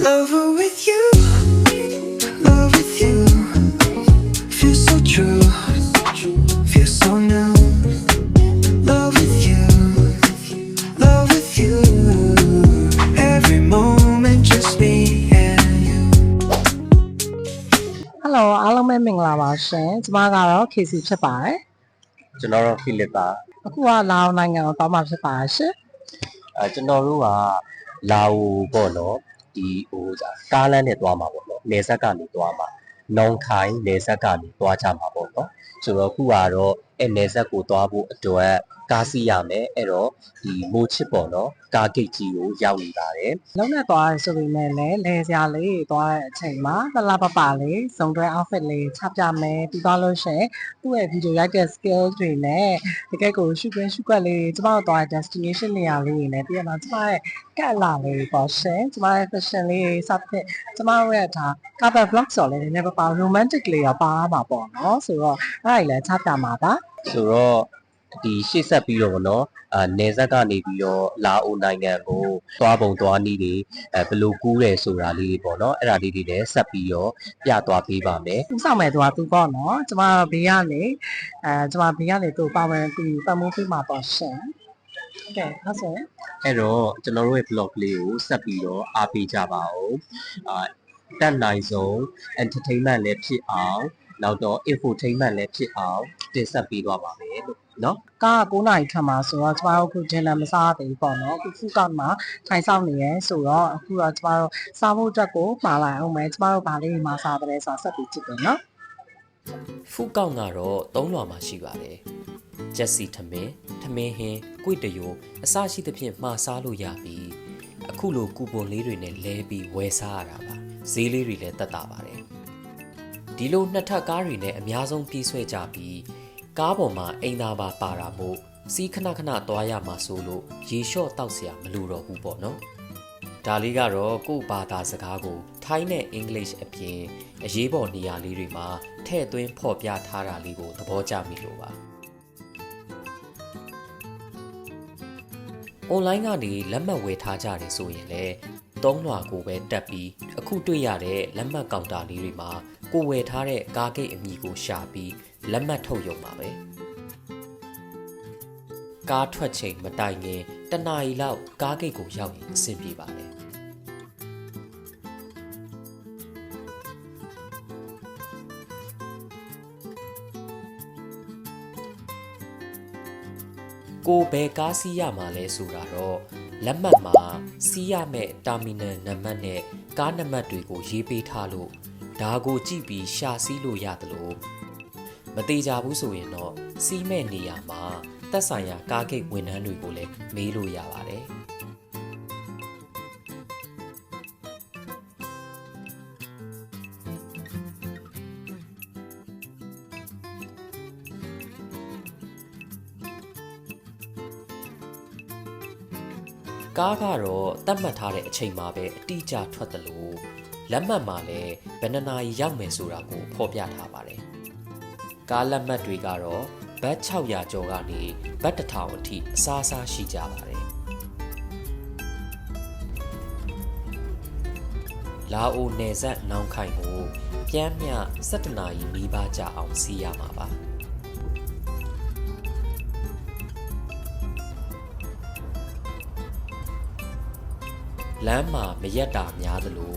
Lover with you, love with you. Feel so true, feel so new. Love with you, love with you. Every moment just me and you. Hello အားလုံးပဲမင်္ဂလာပါရှင်ကျမကတော့ KC ဖြစ်ပါတယ် ကျွန်တော်တို့ဖိလစ်ပါ အခုကလာအောင်နိုင်ငံကိုတောင်းမှဖြစ်ပါရှင် ကျွန်တော်တို့ကလာအိုပေါ့နော်ဒီကားလမ်းနဲ့သွားမှာပေါ့နော်နေဆက်ကနေသွားမှာနောင်ခိုင်နေဆက်ကနေသွားကြမှာပေါ့နော်ဆိုတော့အခုကတော့နေဆက်ကိုသွားဖို့အတွက်ကားစီးရမယ်အဲ့တော့ဒီမိုးချစ်ပေါ့နော်ကားဂိတ်ကြီးကိုရောက်နေပါတယ် လုံးနဲ့သွားရဆိုပေမဲ့လည်းလဲစရာလေးသွားတဲ့အချိန်မှာတလားပပလေးစုံတွဲ outfit လေးချပြမယ်ပြီးသွားလို့ရှိရင်သူ့ရဲ့ video ရိုက်တဲ့ skills တွေနဲ့တကယ်ကိုရှုကွက်လေးကျမတို့သွားတဲ့ destination နေရာလေးတွေနဲ့ပြီးတော့ကျမရဲ့ကက်လာလေးပေါ့ရှင်ကျမရဲ့ fashion လေးစသဖြင့်ကျမတို့ရဲ့ဒါ cover vlog ဆိုလည်းနည်းနည်းပါ romantic လေးရောပါမှာပေါ့နော်ဆိုတော့အဲ့ဒါကြီးလည်းချပြမှာပါ ဆိုတော့ဒီရှေ့ဆက်ပြီးတော့เนาะနေဆက်ကနေပြီးတော့လာအိုနိုင်ငံကိုသွားပုံသွားနည်းတွေဘယ်လိုကူးတယ်ဆိုတာလေးတွေပေါ့เนาะအဲ့ဒါလေးတွေလည်းဆက်ပြီးတော့ပြသွားပေးပါမယ် ဥဆောင်မဲ့သူကသူပေါ့နော်ကျမဘေးကနေကျမဘေးကနေသူ့ပါဝင်ပြီးပတ်မိုးပေးမှာပေါ့ရှင်ကဲဟုတ်ဆိုရင် အဲ့တော့ကျွန်တော်တို့ရဲ့ blog လေးကိုဆက်ပြီးတော့အားပေးကြပါဦးတက်နိုင်ဆုံး entertainment လည်းဖြစ်အောင်နောက်တော့ infotainment လည်းဖြစ်အောင်တင်ဆက်ပေးသွားပါမယ်လို့เนาะ ကား9နာရီထွက်မှာဆိုတော့ကျမတို့အခုဂျင်နံမစားသေးဘူးပေါ့နော်အခုဖူးကမှာထိုင်ဆောင်နေရဲဆိုတော့အခုတော့ကျမတို့စားဖို့အတွက်ကိုမှာလိုက်အောင်မယ်ကျမတို့ဗာလေးမှာစားတယ်ဆိုတာဆက်ပြီးကြည့်တယ်နော် ဖူးကောက်ကတော့3လွှာမှာရှိပါတယ်ဂျက်စီထမင်းဟင်းကွိတယိုအစရှိသဖြင့်မှာစားလို့ရပြီးအခုလိုကူပွန်လေးတွေနဲ့လဲပြီးဝယ်စားရတာပါဈေးလေးတွေလည်းတက်တာပါတယ်ဒီလိုနှစ်ထပ်ကားတွေနဲ့အများဆုံးပြေးဆွဲကြပြီးကားပေါ်မှာအိမ်သာပါပါတာမို့စီးခဏခဏသွားရမှာဆိုလို့ရေလျှော့တောက်เสียမလိုတော့ဘူးပေါ့နော်ဒါလေးကတော့ကို့ဘာသာစကားကိုထိုင်းနဲ့အင်္ဂလိပ်အပြင်အရေးပေါ်နေရာလေးတွေမှာထည့်သွင်းဖော်ပြထားတာလေးကိုသဘောကျမိလို့ပါ။ online ကနေလက်မှတ်ဝယ်ထားကြတယ်ဆိုရင်လည်း3လွှာကိုပဲတက်ပြီးအခုတွေ့ရတဲ့လက်မှတ်ကောင်တာလေးတွေမှာကိုဝယ်ထားတဲ့ကားဂိတ်အမည်ကိုရှာပြီးလက်မှတ်ထုတ်ရုံပါပဲ။ကားထွက်ချိန်မတိုင်ခင်တနာရီလောက်ကားဂိတ်ကိုရောက်ရင်အဆင်ပြေပါတယ်။ကိုဘယ်ကားစီးရမှာလဲဆိုတာတော့လက်မှတ်မှာစီးရမယ့်တာမီနယ်နံပါတ်နဲ့ကားနံပါတ်တွေကိုရေးပေးထားလို့ဒါကိုကြည့်ပြီးရှာစီးလို့ရတယ်လို့မသေးကြဘူးဆိုရင်တော့စီးမဲ့နေရာမှာသက်ဆိုင်ရာကားဂိတ်ဝန်ထမ်းတွေကိုလည်းမေးလို့ရပါတယ်ကားကတော့တတ်မှတ်ထားတဲ့အချိန်မှာပဲအတိအကျထွက်တယ်လို့လက်မှတ်မှာလည်းဘယ်နှစ်နာရီရောက်မယ်ဆိုတာကိုဖော်ပြထားပါတယ်။ကားလက်မှတ်တွေကတော့ဘတ်600ကျော်ကနေဘတ်1000အထိအစားအစာရှိကြပါတယ်။လာအိုနယ်စပ်နောင်ခိုင်ကိုပြန်မြ17နာရီနီးပါးကြာအောင်စီးရမှာပါ။လမ်းမှာမရက်တာများသလို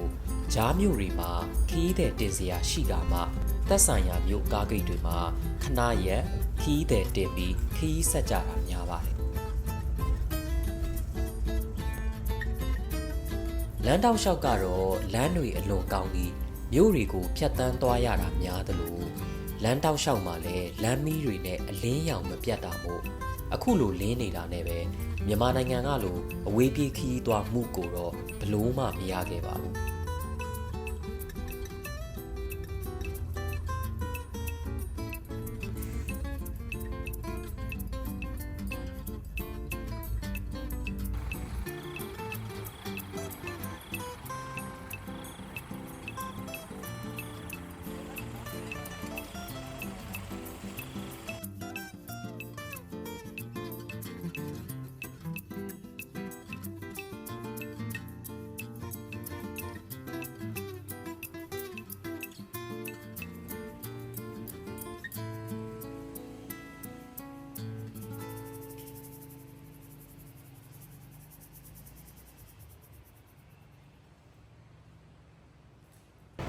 ဂျားမြို့တွေမှာခီးတဲ့တင်စရာရှိတာမှသက်ဆိုင်ရာမြို့ကားဂိတ်တွေမှာခဏရက်ခီးတဲ့တင်ပြီးခီးဆက်ကြတာများပါတယ်လမ်းတောက်လျှောက်ကတော့လမ်းတွေအလွန်ကောင်းပြီးမြို့တွေကိုဖြတ်တန်းသွားရတာများသလိုလမ်းတောက်လျှောက်မှာလည်းလမ်းမီးတွေနဲ့အလင်းရောင်မပြတ်တာမို့အခုလိုလင်းနေတာနဲ့ပဲမြန်မာနိုင်ငံကလိုအဝေးပြေးခီးသွားမှုကိုတော့ဘလို့မှမရခဲ့ပါဘူး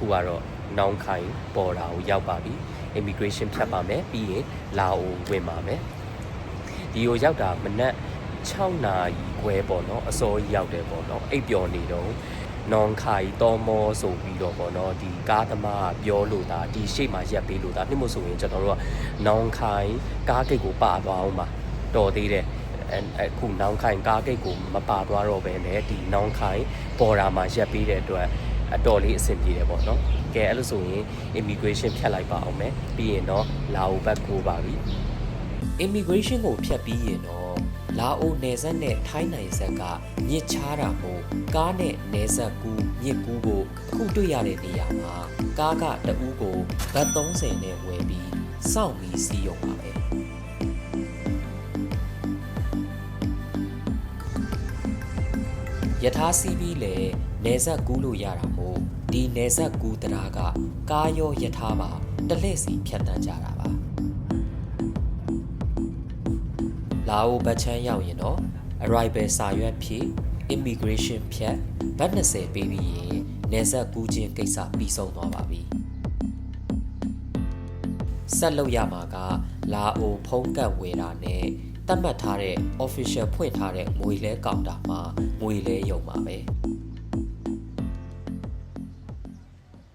ခုကတော့နောင်ခိုင်ပေါ်တာကိုရောက်ပါပြီ immigration ဖြတ်ပါမယ်ပြီးရင်လာအိုဝင်ပါမယ်ဒီကိုရောက်တာမနက်6နာရီခွဲပေါ့နော်အစောကြီးရောက်တယ်ပေါ့နော်အိပ်ပျော်နေတော့နောင်ခိုင်တော်မောဆိုပြီးတော့ပေါ့နော်ဒီကားသမားပြောလို့ဒါဒီရှေ့မှာရက်ပေးလို့ဒါနှိမ့်မဆိုရင်ကျွန်တော်တို့ကနောင်ခိုင်ကားဂိတ်ကိုပါသွားအောင်ပါတော်သေးတယ်အခုနောင်ခိုင်ကားဂိတ်ကိုမပါသွားတော့ဘဲနဲ့ဒီနောင်ခိုင်ပေါ်တာမှာရက်ပေးတဲ့အတွက်အတော်လေးအဆင်ပြေတယ်ပေါ့နော်ကဲအဲ့လိုဆိုရင် immigration ဖြတ်လိုက်ပါအောင်မယ်ပြီးရင်တော့လာအိုဘက်ကိုပါပြီ immigration ကိုဖြတ်ပြီးရင်တော့လာအိုနယ်စပ်နဲ့ထိုင်းနယ်စပ်ကမြစ်ချားတာမို့ကားနဲ့နယ်စပ်ကူးမြစ်ကူးဖို့အခုတွေ့ရတဲ့နေရာမှာကားကတအူးကိုဘတ်30နဲ့ဝယ်ပြီးစောင့်ပြီးစီးရုံပါပဲယထာစီးပြီးလေနယ်စပ်ကူးလို့ရတာမို့ဒီနယ်စပ်ကူးတရားကကားရောယထာပါတလှည့်စီဖြတ်တန်းကြတာပါလာအိုဘတ်ချမ်းရောက်ရင်တော့ arrival စာရွက်ဖြည့် immigration ဖြတ်ဘတ်20ပေးပြီးရင်နယ်စပ်ကူးခြင်းကိစ္စပြီးဆုံးသွားပါပြီဆက်လုပ်ရမှာကလာအိုဖုံးကတ်ဝယ်တာနဲ့တတ်မှတ်ထားတဲ့ official ဖွင့်ထားတဲ့ငွေလဲကောင်တာမှာငွေလဲရုံပါပဲ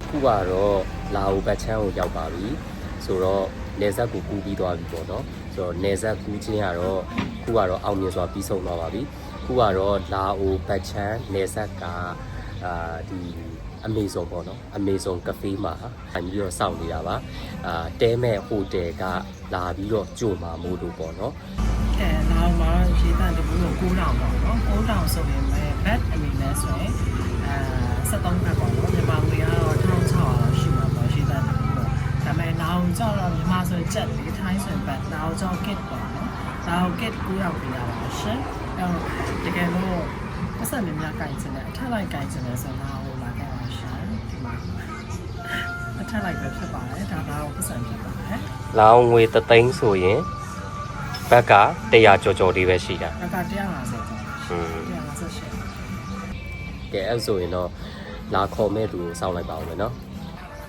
ခုကတော့လာအိုဘတ်ချမ်းကိုရောက်ပါပြီဆိုတော့နေဆက်ကိုကူးပြီးသွားပြီပေါ့နော်ဆိုတော့နေဆက်ကူးခြင်းကတော့ခုကတော့အောင်မြင်စွာပြီးဆုံးသွားပါပြီခုကတော့လာအိုဘတ်ချမ်းနေဆက်ကဒီအမေဇုံပေါ့နော်အမေဇုံကဖေးမှာထိုင်ပြီးတော့စောင့်နေတာပါတဲမဲ့ဟိုတယ်ကလာပြီးတော့ကြိုမှာမို့လို့ပေါ့နော်နောက်မှာရေတန့်တကူကို9000ပေါ့နော်9000ဆိုရင်ပဲဘတ်အမေနဲ့ဆိုရင်73ဘတ်ပေါ့နော်မြန်မာငွေကတော့1600ရှိမှာပေါ့ရေတန့်တကူပေါ့ဒါပေမဲ့နောက်ကျတော့မြန်မာဆိုရင်ချက်လေးထိုင်းဆိုရင်ဘတ်နောက်ကျတော့ kit ပေါ့နော်နောက် kit 9000ပြရပါရှင်အဲ့တော့တကယ်လို့ပတ်စံများကြိုင်ချင်တယ်အထက်လိုက်ကြိုင်ချင်တယ်ဆိုတော့ဟိုလာခဲ့ပါရှင်ဒီမှာအထက်လိုက်ပဲဖြစ်ပါတယ်ဒါကတော့ပတ်စံဖြစ်ပါတယ်လောင်းငွေ3သိန်းဆိုရင်ဘက်က100ကျော်ကျော်လေးပဲရှိတာဘက်က150ကျော်150ရှိကဲအဲ့ဆိုရင်တော့လာခေါ်မဲ့သူကိုစောင့်လိုက်ပါဦးမယ်နော်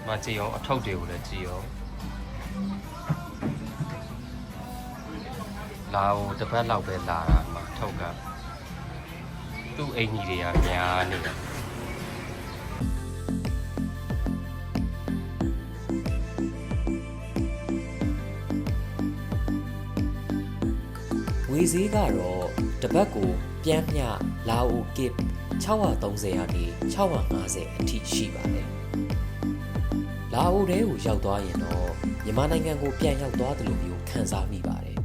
မကြည့်အောင်အထုပ်တွေကိုလည်းကြည့်အောင်လာဟိုတစ်ပတ်လောက်ပဲလာတာမှာထုတ်ကသူ့အိမ်ကြီးတွေကများနေတာငွေဈေးကတော့တစ်ပတ်ကိုပြန်မျှလာအိုကစ်630ကနေ650အထိရှိပါတယ်လာအိုတဲကိုရောက်သွားရင်တော့မြန်မာနိုင်ငံကိုပြန်ရောက်သွားတယ်လို့မျိုးခံစားမိပါတယ်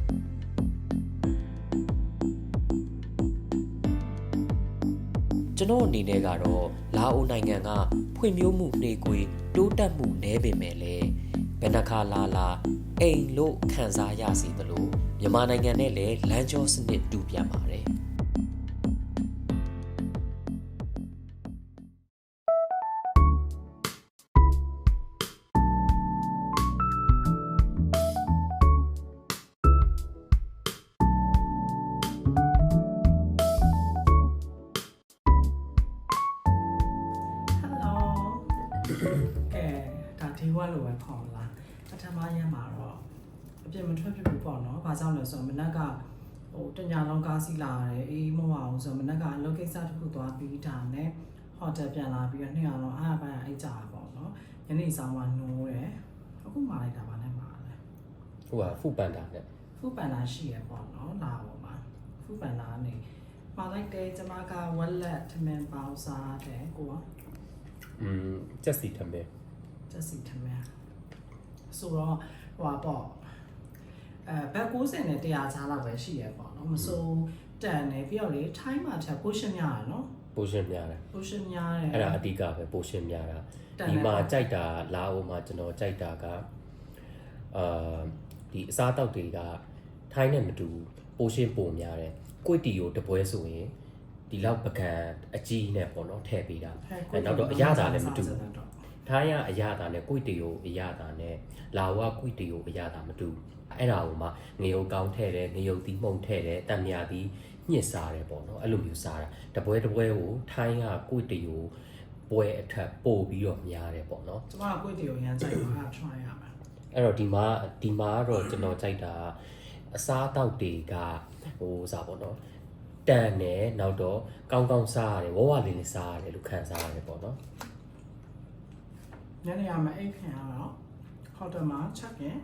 ကျွန်တော်အနေနဲ့ကတော့လာအိုနိုင်ငံကဖွံ့ဖြိုးမှုနှေးကွေးတိုးတက်မှုနည်းပေမဲ့လည်းဘယ်နှခါလာအိမ်လို့ခံစားရစီသလိုမြန်မာနိုင်ငံနဲ့လည်းလမ်းကြောစနစ်တူပြန်ပါတယ်ဒီဝါလိုပဲခေါ်လာပထမရက်မှာတော့အပြင်မထွက်ဖြစ်ဘူးပေါ့နော်။ဘာကြောင့်လဲဆိုတော့မနက်ကဟိုတညာလုံးကားစီးလာတယ်အေးမဟုတ်အောင်ဆိုတော့မနက်ကလောကိစ္စတစ်ခုသွားပြီးတာနဲ့ဟိုတယ်ပြန်လာပြီးတော့နှစ်အောင်တော့အားပိုင်းအိတ်ကြတာပေါ့နော်။ညနေဆောင်မှနိုးတယ်။အခုမှလိုက်တာပါနဲ့မှာလဲ။ဟိုကဖူပန်တာနဲ့ဖူပန်တာရှိရပေါ့နော်လာပေါ်မှာဖူပန်တာနေမှာလိုက်တယ်ကျမကဝက်လက်ထမင်းပေါင်းစားတယ်ကိုကချက်စီထမင်းချက်စီထမင်းဆိုတော့ဟိုပေါ့ဘက်90နဲ့100ချားလောက်ပဲရှိရပေါ့နော်မစိုးတန်နေပြီးတော့လေထိုင်းမှာချက်ပိုရှင်များတယ်နော်ပိုရှင်များတယ်ပိုရှင်များတယ်အဲ့ဒါအဓိကပဲပိုရှင်များတာဒီမှာကြိုက်တာလာအိုမှာကျွန်တော်ကြိုက်တာကဒီအစားတောက်တွေကထိုင်းနဲ့မတူပိုရှင်ပုံများတယ်ကွေတီကိုတပွဲဆိုရင်ဒီလောက်ပကံအကြီးနဲ့ပေါ့နော်ထည့်ပေးတာနောက်တော့အရသာလည်းမတူထိုင်းကအရသာနဲ့ကွေတီကိုအရသာနဲ့လာအိုကကွေတီကိုအရသာမတူအဲ့ဒါကိုမှငရုတ်ကောင်းထည့်တယ်ငရုတ်သီးမှုန့်ထည့်တယ်တံမြာသီးညှစ်စားတယ်ပေါ့နော်အဲ့လိုမျိုးစားတာတပွဲကိုထိုင်းကကွေတီကိုပ ပွဲအထက်ပို့ပြီးတော့များတယ်ပေါ့နော် ကျမကကိုယ့်တီကိုရမ်းကြိုက်မှာ try ရမှာ အဲ့တော့ဒီမှာကတော့ကျွန်တော်ကြိုက်တာအစားအသောက်တွေကဟိုစားပေါ့နော်တန်တယ်နောက်တော့ကောင်းကောင်းစားရတယ်ဝဝလေးလေးစားရတယ်လို့ခံစားရတယ်ပေါ့နော် ညနေရမှာအိတ်ခင်ကတော့ဟိုတယ်မှာချက်ခင်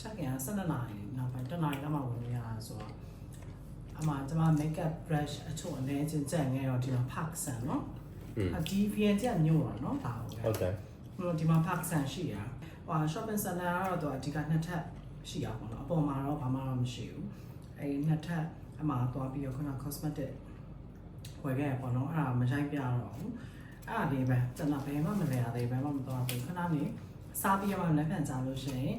12နာရီနောက်ပိုင်း1နာရီလောက်မှဝင်ရတာဆိုတော့အမှကျမ makeup brush အချို့အနေချင်းကြက်ငယ်တော့ဒီမှာ park ဆန်နော်ဒီ VN ကျညို့တော့နော်ဒါဟုတ်ကဲ့ ဟုတ်တယ် ဒီမှာ park ဆန်ရှိရဟို shopping center ကတော့သူအဓိကနှစ်ထပ်ရှိရပါတော့အပေါ်မှာတော့ဘာမှတော့မရှိဘူးအဲ့နှစ်ထပ်အမှသွားပြီးတော့ခုန cosmetic ဝယ်ခဲ့ရပေါ့နော်အဲ့ဒါမဆိုင်ပြတော့ဘူးအဲ့ဒါလေးပဲကျွန်တော်ဘယ်မှမလဲရသေးဘယ်မှမသွားဘူးခဏနေစားပြီးမှလည်းပြန်ကြလို့ရှိရင်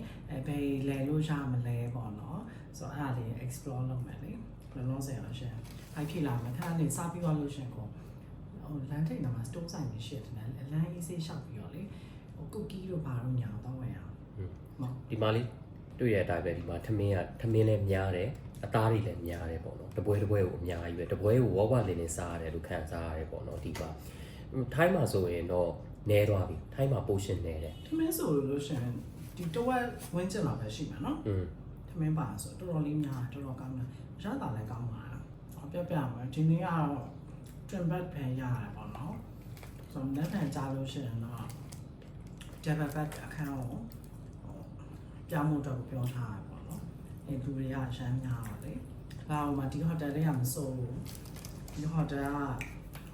ဘယ်လဲလို့ရမလဲပေါ့နော်ဆိုတော့အဲ့ဒါလေး explore လုပ်မယ်လေဘယ်လိုလုပ်ရလဲရှင်အဲ့ဖြစ်လာမယ်ခဏနေစားပြီးသွားလို့ရှင်ကိုဟိုလမ်းထိပ်မှာ store ဆိုင်နေရှိတယ်အလမ်းအေးဆေးရှောက်ပြီးတော့လေဟို cookie တို့ဘာလို့ညာတော့ဝယ်ရအောင်ဟုတ် ဒီမှာလေးတွေ့ရတဲ့အတိုင်းပဲဒီမှာထမင်းလည်းများတယ်အသားတွေလည်းများတယ်ပေါ့နော်တပွဲကိုအများကြီးပဲတပွဲကိုဝဝလေးလေးစားရတယ်လို့ခံစားရတယ်ပေါ့နော်ဒီမှာထိုင်းမှာဆိုရင်တော့နဲသွားပြီထိုင်းမှာ portion နဲတယ် ထမင်းဆိုလို့ရှင်ဒီတော့ဝင်းကျင်လာပဲရှိမှာနော်ထမင်းပါဆိုတော်တော်လေးများတော်တော်ကောင်းတယ်ရတာလည်းကောင်းပါလားပြပြမယ်ဒီနေ့ကတော့ trim bag ပဲရရတယ်ပေါ့နော်ဆိုတော့လက်ထန်ကြားလို့ရှိရင်တော့ double bag အခန်းကိုပြောင်းမှုတော့ပြောထားရပေါ့နော်အဲလူတွေကရှမ်းများတော့လေလာအောင်မှာဒီ hotel လေးကမစိုးဘူးဒီ hotel က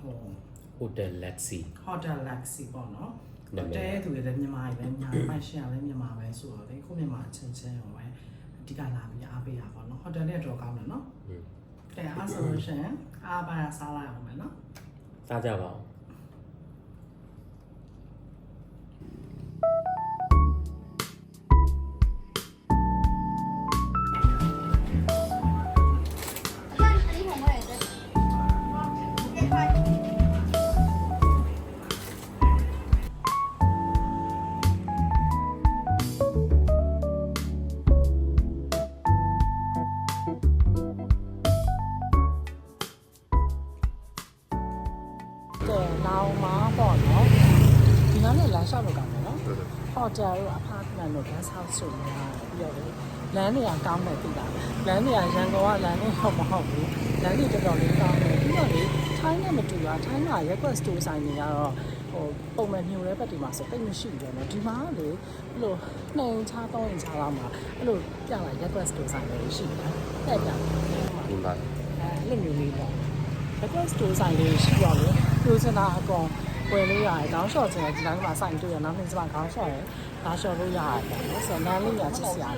ဟို Hotel Lexi hotel Lexi ပေါ့နော်တဲသူတွေလည်းမြန်မာပဲညာမိုက်ရှင်းလည်းမြန်မာပဲဆိုတော့လေခုမြန်မာချင်းချင်းဟိုပဲအဓိကလာပြီးအားပေးတာပေါ့နော် hotel နဲ့တော့ကောင်းတယ်နော်ကဲအားဆိုလို့ရှိရင်အားပါစားလိုက်အောင်မယ်နော် စားကြပါဦး ကဲနောက်မှာပေါ့နော်ဒီနားနဲ့လမ်းလျှောက်လို့ကောင်းတယ်နော်ဟိုတယ်တို့အဖားကလည်း guest house ဆိုနေတာပြီးတော့လမ်းတွေကကောင်းတယ်ပြီလားလမ်းတွေကရန်ကုန်ကလမ်းတွေတော့မဟုတ်ဘူးလမ်းတွေတော်တော်လေးကောင်းတယ်ပြီးတော့လေထိုင်းနဲ့မတူတာထိုင်းက request store ဆိုင်တွေကတော့ဟိုပုံမှန်ညိုတဲ့ဘက်တွေမှာဆိုတိတ်မရှိဘူးနော်ဒီမှာလေအဲ့လိုနှိမ်ချ3ရင်ချလောက်မှာအဲ့လိုပြလာ request store ဆိုင်တွေရှိတယ်တဲ့ပြ ဒီမှာ အဲ့လိုမျိုးလေးပေါ့ request store ဆိုင်လေးရှိတော့လေသူစနာအကောင်ဝယ်လို့ရတယ်ခေါင်းလျှော့ချင်တယ်ဒီတိုင်းမှာစိုက်တွေ့ရနောက်နေ့စမှခေါင်းလျှော့ရဒါလျှော့လို့ရတယ်ပေါ့နော်ဆိုတော့လမ်းလေးညာချစ်စရာ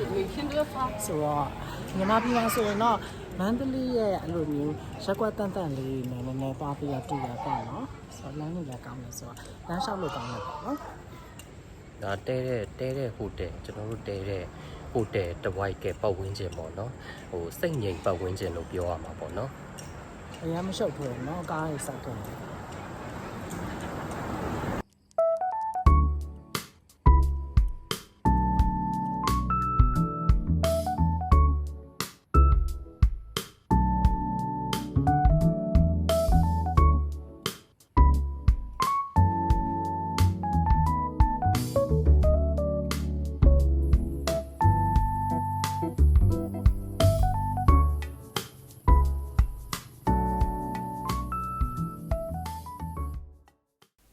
ဆိုတော့မြန်မာပြည်မှာဆိုရင်တော့မန္တလေးရဲ့အဲ့လိုမျိုးရက်ကွက်တန့်လေးနည်းနည်းပါပြီးတော့တွေ့ရပေါ့နော်ဆိုတော့လမ်းလေးလည်းကောင်းတယ်ဆိုတော့လမ်းလျှောက်လို့ကောင်းတယ်ပေါ့နော် ဒါတဲတဲ့ဟိုတယ်ကျွန်တော်တို့တဲတဲ့ဟိုတယ်တဝိုက်ကပတ်ဝန်းကျင်ပေါ့နော်ဟိုစိတ်ငြိမ်ပတ်ဝန်းကျင်လို့ပြောရမှာပေါ့နော် အရင်မရှုပ်ဘူးနော်ကားရေးစိုက်တယ်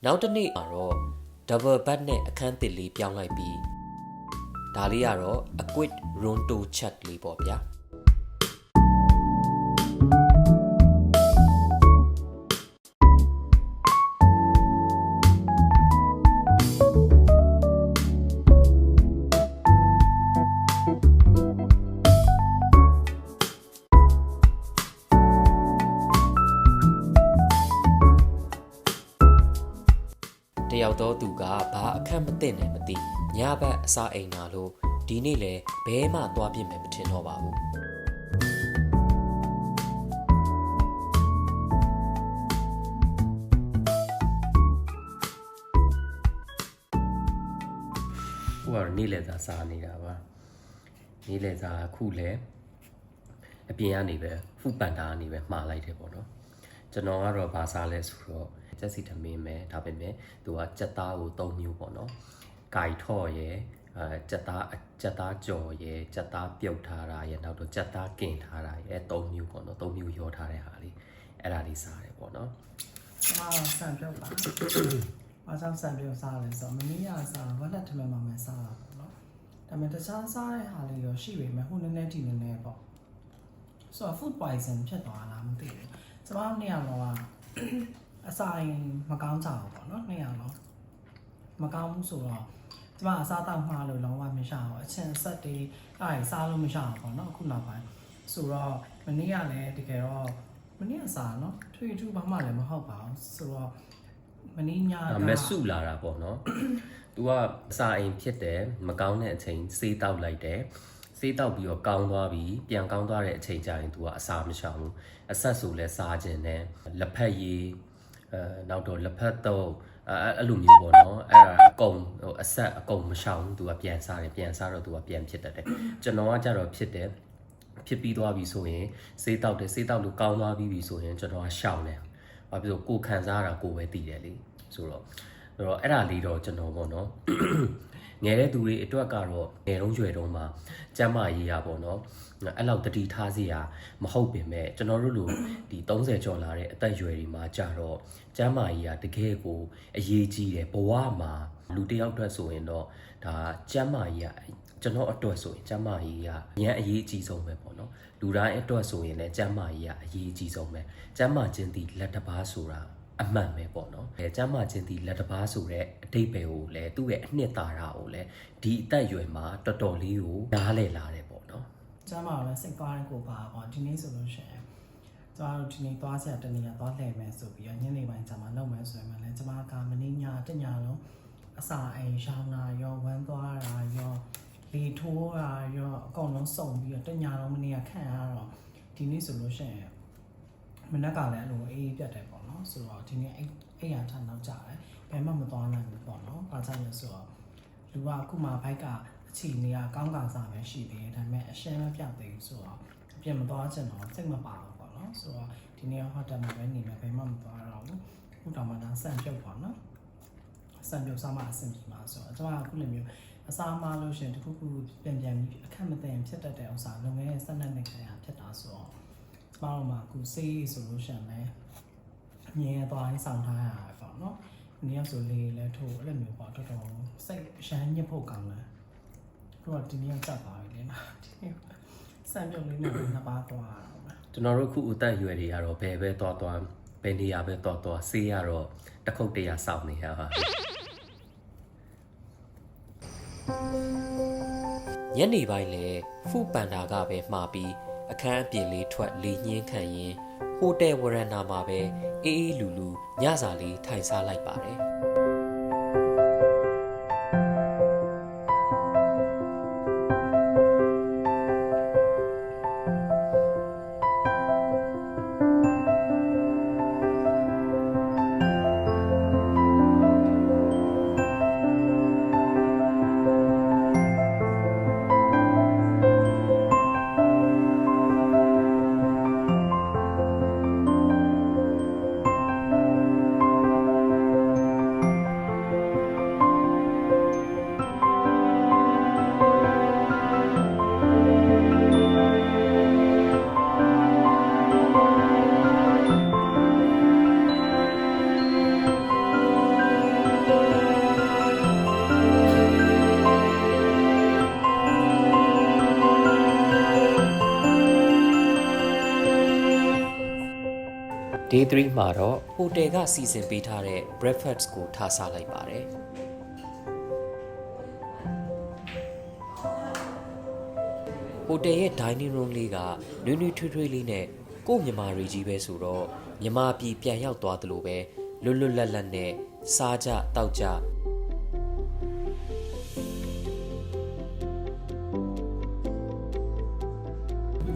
နောက်တစ်နေ့မှာတော့ double bed နဲ့အခန်းသစ်လေးပြောင်းလိုက်ပြီးဒါလေးကတော့ a quick ronto chat လေးပေါ့ဗျာတယောက်တော့သူကဘာအခက်မသိနဲ့မသိညဘက်အစာအိမ်လာလို့ဒီနေ့လဲဘဲမှသွားပြစ်မယ်မထင်တော့ပါဘူးဟိုကတော့နေ့လည်စာစားနေတာပါနေ့လည်စာခုလဲအပြင်ကနေပဲဖူပန်တာကနေပဲမှားလိုက်တယ်ပေါ့နော် ကျွန်တော်ကတော့ဘာစားလဲဆိုတော့ကြက်စီထမင်းပဲဒါပေမဲ့သူကကြက်သားကို3မျိုးပေါ့နော်။ဂိုက်ထော့ရယ်ကြက်သားကြော်ရယ်ကြက်သားပြုတ်ထားတာရယ်နောက်တော့ကြက်သားကင်ထားတာရယ်3မျိုးပေါ့နော်3မျိုးရောထားတဲ့ဟာလေးအဲ့ဒါလေးစားတယ်ပေါ့နော် ဆန်ပြုတ်ပါအားကြောင့်ဆန်ပြုတ်စားလဲဆိုမနေ့ကစားဝက်လက်ထမင်းမှမစားတာပေါ့နော်ဒါပေမဲ့တခြားစားတဲ့ဟာလေးရောရှိပေမဲ့ဟိုနည်းနည်းဒီနည်းနည်းပေါ့ဆိုတော့ food poison ဖြစ်သွားလားမသိဘူးကျမတို့နေရာတော့အစာရင်မကောင်းကြဘူးပေါ့နော်နေရာတော့မကောင်းဘူးဆိုတော့ကျမအစားတောက်မှားလို့လုံးဝမရအောင်အချင်းဆက်တွေအဲ့စားလို့မရအောင်ပေါ့နော်အခုနောက်ပိုင်းဆိုတော့မနေ့ကလည်းတကယ်တော့မနေ့ကစားနော်ထွေထူးဘာမှလည်းမဟုတ်ပါဘူးဆိုတော့မနေ့ညက မဆုလာတာပေါ့နော်။ तू ကစာအိမ်ဖြစ်တယ်မကောင်းတဲ့အချိန်စေးတောက်လိုက်တယ်။စေးတောက်ပြီးတော့ကောင်းသွားပြီးပြန်ကောင်းသွားတဲ့အချိန်ကျရင် तू ကအစာမရှောင်ဘူး။အဆက်ဆိုလဲစားခြင်းနဲ့လက်ဖက်ရည်နောက်တော့လက်ဖက်တော့အဲ့လိုမျိုးပေါ့နော်။အဲ့ဒါအကုန်အဆက်အကုန်မရှောင်ဘူး။ तू ကပြန်စားတယ်ပြန်စားတော့ तू ကပြန်ဖြစ်တတ်တယ်။ကျွန်တော်ကကြတော့ဖြစ်တယ်ဖြစ်ပြီးသွားပြီဆိုရင်စေးတောက်တယ်စေးတောက်လို့ကောင်းသွားပြီဆိုရင်ကျွန်တော်ကရှောင်တယ်။ဘာဖြစ်လို့ကိုခံစားရတာကိုပဲသိတယ်လေ။ဆိုတော့အဲ့ဒါလေးတော့ကျွန်တော်ပေါ့နော်ငယ်တဲ့သူတွေအတွက်ကတော့ငယ်တုန်းရွယ်တုန်းမှာကျမ်းမာရေးရပေါ့နော်အဲ့လောက်တတိထားစီရမဟုတ်ပင်မဲ့ကျွန်တော်တို့လိုဒီ30ကျော်လာတဲ့အသက်အရွယ်တွေမှာကြာတော့ကျမ်းမာရေးရတကယ်ကိုအရေးကြီးတယ်ဘဝမှာလူတစ်ယောက်အတွက်ဆိုရင်တော့ဒါကျမ်းမာရေးရကျွန်တော်အတွက်ဆိုရင်ကျမ်းမာရေးရအရင်အရေးအကြီးဆုံးပဲပေါ့နော်လူတိုင်းအတွက်ဆိုရင်လည်းကျမ်းမာရေးရအရေးအကြီးဆုံးပဲကျမ်းမာခြင်းဒီလက်တစ်ပါးဆိုတာအမှန်ပဲပေါ့နော်။ကျမ်းမာခြင်းဒီလက်တစ်ပါးဆိုတဲ့အတိတ်ပဲကိုလည်းသူ့ရဲ့အနှစ်သာရကိုလည်းဒီအသက်အရွယ်မှာတော်တော်လေးကိုနားလည်လာတယ်ပေါ့နော် ကျမ်းမာလည်းစိတ်သွားတဲ့ကိုပါပေါ့ဒီနေ့ဆိုလို့ရှိရင်ကျမတို့ဒီနေ့သွားစရာတနေရာသွားလှည့်မယ်ဆိုပြီးညနေပိုင်းကျမလုပ်မယ်ဆိုရင်လည်းကျမကမနေ့ညတညလုံးအစာအိမ်ရှောင်းတာရောဝမ်းသွားတာရောလေထိုးတာရောအကုန်လုံးစုံပြီးတော့တညလုံးမနေ့ကခံရတော့ဒီနေ့ဆိုလို့ရှိရင်မနက်ကလည်းအဲ့လိုအေးပြတ်တယ်ပေါ့နော်ဆိုတော့ဒီနေ့အဲ့ရထားနောက်ကြတယ်ဘယ်မှမသွားနိုင်ဘူးပေါ့နော်ဘာကြောင့်လဲဆိုတော့လူကအခုမှဘိုက်ကအချီနေရကောင်းကစားပဲရှိသေးတယ်ဒါပေမဲ့အရှင်းမပြတ်သေးဘူးဆိုတော့အပြင်မသွားချင်တော့စိတ်မပါဘူးပေါ့နော်ဆိုတော့ဒီနေ့ဟိုတယ်မှာပဲနေမယ်ဘယ်မှမသွားတော့ဘူးခုတောင်မှဆန်ပြုတ်ပါနော်ဆန်ပြုတ်စားမှအဆင်ပြေမှာဆိုတော့ကျွန်တော်ကခုလိုမျိုးအစားမလို့ရှင်တခုခုပြန်ပြီးအခက်မသိရင်ဖြစ်တတ်တဲ့ဥစ္စာလုံငယ်12နှစ်ခန့်ဖြစ်တာဆိုတော့ကျမတို့မှာအခုစေးဆိုလို့ရှင်လဲအမြဲသွားရင်ဆောင်ထားရတာပေါ့နော်ဒီနေ့ဆိုလေလဲထိုးအဲ့လိုမျိုးပေါ့တော်တော်စိတ်ရှမ်းညစ်ဖို့ကောင်းတယ်တို့ကဒီနေ့ကတ်ပါပြီလေနော်ဒီနေ့စံပြုတ်လေးနဲ့နှစ်ပါးသွားတာပေါ့ ကျွန်တော်တို့ခုအသက်အရွယ်တွေကတော့ဘယ်ပဲသွားဘယ်နေရာပဲသွားဆေးရတော့တစ်ခုတ်တရစောင့်နေရပါညနေပိုင်းလေဖူပန်တာကပဲမှားပြီးအခန်းအပြင်လေးထွက်လေညင်းခံရင်ဟိုတယ်ဝရန်နာမှာပဲအေးအေးလူလူညစာလေးထိုင်စားလိုက်ပါတယ်Day 3မှာတော့ဟိုတယ်ကစီစဉ်ပေးထားတဲ့ breakfast ကိုထားစားလိုက်ပါတယ်ဟိုတယ်ရဲ့ dining room လေးကနွေးနွေးထွေးထွေးလေးနဲ့ကို့မြန်မာတွေကြီးပဲဆိုတော့မြန်မာပြည်ပြန်ရောက်သွားသလိုပဲလွတ်လွတ်လပ်လပ်နဲ့စားကြတောက်ကြ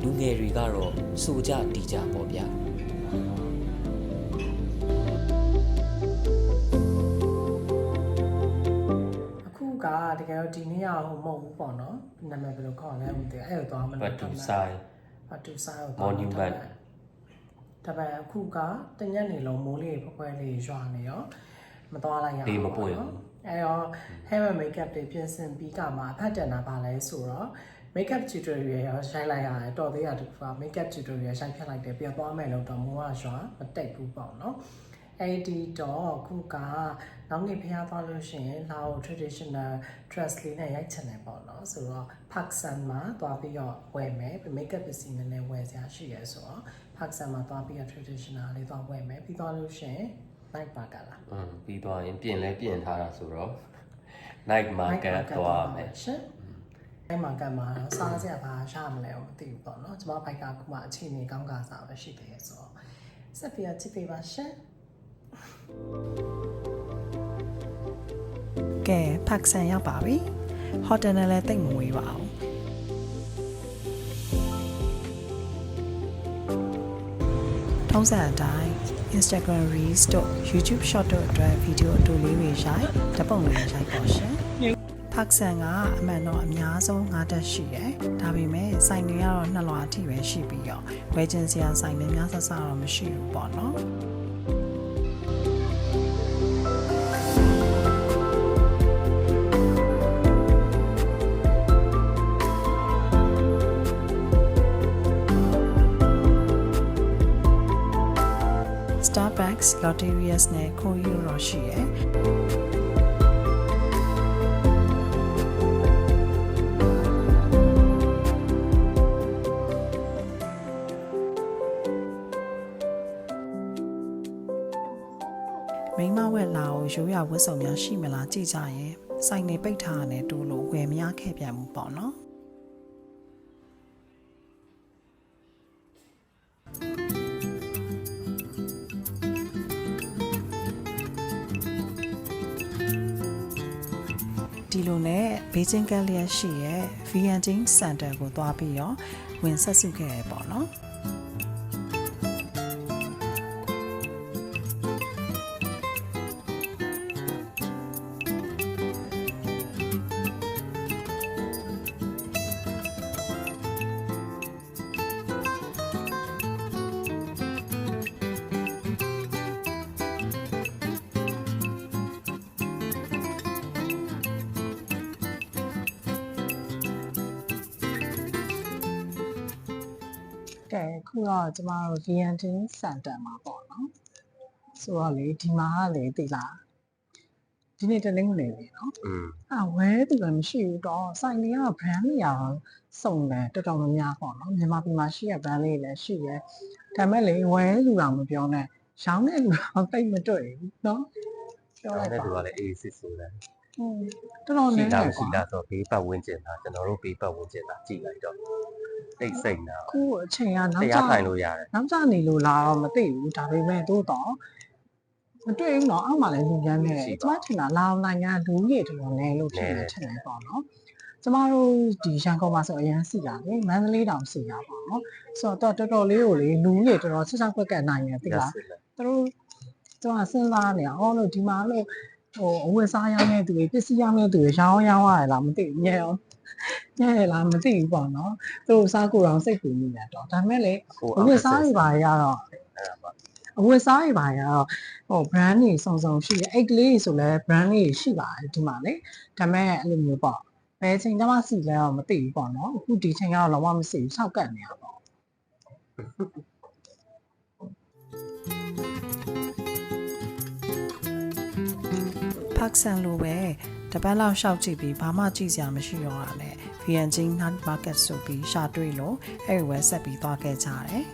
လူငယ်တွေကတော့စိုးကြတီးကြပေါ့ဗျာတကယ်တော့ဒီနေ့ရဟိုမဟုတ်ဘူးပေါ့နော်နာမည်ဘယ်လိုခေါ်လဲမသိဘူးအဲ့တော့သွားမလို့ ဘတ်တူဆိုင် ဘတ်တူဆိုင်ကို monument ဒါပေမဲ့အခုကတညက်နေလုံးမိုးလေးဖွဲဖွဲလေးရွာနေရောမသွားလိုက်ရအောင် ဒီမပွင့်ဘူး အဲ့တော့ hair and makeup တွေပြင်ဆင်ပြီးကမှအဖတ်တန်တာပါလဲဆိုတော့ makeup tutorial ရောရိုက်လိုက်ရတယ်တော်သေးတာတူက makeup tutorial ရိုက်ဖြတ်လိုက်တယ်ပြီးတော့သွားမယ်လို့တော့မိုးကရွာမတိတ်ဘူးပေါ့နော်အဲ့ဒီတော့ခုကနောက်နေ့ဖျားသွားလို့ရှိရင်လာအို traditional dress လေးနဲ့ရိုက်ချင်တယ်ပေါ့နော်ဆိုတော့ Park Sun မှာသွားပြီးတော့ဝယ်မယ် makeup ပစ္စည်းနည်းနည်းဝယ်စရာရှိရဲဆိုတော့ Park Sun မှာသွားပြီးတော့ traditional လေးသွားဝယ်မယ်ပြီးသွားလို့ရှိရင် night market လား ပြီးသွားရင်ပြင်လဲပြင်ထားတာဆိုတော့ night market သွားမယ် ရှင်night market မှာစားစရာဘာရမလဲမသိဘူးပေါ့နော်ကျွန်မဘိုက်ကခုမှအခြေအနေကောင်းကစားပဲရှိသေးရဲ့ဆိုတော့ဆက်ပြီးတော့ချစ်ပေးပါရှင်ကဲဖက်ဆန်ရောက်ပါပြီဟိုတယ်နဲ့လည်းတိတ်မဝေးပါဘူးထုံးစံအတိုင်း Instagram Reels တို့ YouTube Short တို့အတွက်ဗီဒီယိုအတူလေးတွေရိုက်ဓာတ်ပုံတွေရိုက်ပါရှင်ဖက်ဆန်ကအမှန်တော့အများဆုံး9တက်ရှိတယ်ဒါပေမဲ့စိုင်တွေကတော့2လွှာအထိပဲရှိပြီးတော့ဝယ်ချင်စရာစိုင်တွေများဆဆတော့မရှိဘူးပေါ့နော်Starbucks, Lotterius နဲ့ Koyo တော့ရှိရယ်မိန်းမဝက်လာကိုရိုးရဝတ်စုံများရှိမလားကြည့်ကြရင်စိုက်နေပိတ်ထားရတယ်တူလို့ဝယ်မရခဲ့ပြန်မှုပေါ့နော်ဒီလိုနဲ့ဘေးချင်းကလျက်ရှိရဲ့ Vientiane Center ကိုသွားပြီးတော့ဝင်ဆက်စုခဲ့ရပေါ့နော်ကဲခုတော့ကျမတို့ Vientiane Center မှာပေါ့နော်ဆိုတော့လေဒီမှာကလေသိလားဒီနေ့တနင်္ဂနွေလေနော်ဝဲသူလည်းမရှိဘူးတော့စိုင်တွေက brand တွေရောစုံတယ်တော်တော်များများပေါ့နော်မြန်မာပြည်မှာရှိတဲ့ brand လေးလည်းရှိတယ်ဒါပေမဲ့လေဝဲလူတော်မပြောနဲ့ရောင်းတဲ့လူတော်တိတ်မတွေ့ဘူးနော်ပြောလိုက်ပါ တဲ့သူကလည်းအေးစစ်ဆိုတယ် တော်တော်နည်းတယ် ရှိလားဆိုဘေးပတ်ဝန်းကျင်တာကျွန်တော်တို့ဘေးပတ်ဝန်းကျင်တာကြည့်လိုက်တော့တိတ်စိတ်နာ ခုအချိန်ကနောက် တရားထိုင်လို့ရတယ် နောက်ကျနေလို့လားတော့မသိဘူးဒါပေမဲ့တို့တော့မတွေ့ဘူးနော်အောက်မှာလည်းလူရမ်းနေတယ်ကျမထင်တာလာအောင်နိုင်ငံလူကြီးတွေတော်နေလို့ထင်တယ်ပေါ့နော်ကျမတို့ဒီရန်ကုန်မှာဆိုအရင်စီတာလေမန္တလေးတောင်စီတာပေါ့နော်ဆိုတော့တော်တော်လေးကိုလေလူကြီးတွေတော်တော်ဆက်ဆက်ကွက်ကနိုင်တယ်သိလားသူတို့ကျွန်တော်စဉ်းစားနေအောင်လို့ဒီမှာလို့အဝတ်စားရောင်းတဲ့သူတွေပစ္စည်းရောင်းတဲ့သူတွေရောင်းရတယ်လားမသိဘူးညံ့အောင်ညံ့ရလားမသိဘူးပေါ့နော်သူတို့စားကိုယ်တော်စိတ်ပူနေတယ်တော့ဒါပေမဲ့လေအဝတ်စားတွေပါရတော့အဝတ်စားတွေပါရတော့brand တွေစုံစုံရှိတယ်အဲ့ကလေးဆိုလဲ brand တွေရှိပါတယ်ဒီမှာလေဒါပေမဲ့အဲ့လိုမျိုးပေါ့ဘယ်ချိန်မှစီလဲတော့မသိဘူးပေါ့နော်အခုဒီချိန်ကတော့လုံးဝမစီဘူးစောက်ကတ်နေရပေါ့ဖက်ဆန်လိုပဲတပတ်လောက်ရှောက်ကြည့်ပြီးဘာမှကြည့်စရာမရှိတော့တာနဲ့ Vientiane Night Market ဆိုပြီးရှာတွေ့လို့အဲ့ဒီဝက်ဆက်ပြီးသွားခဲ့ကြတယ်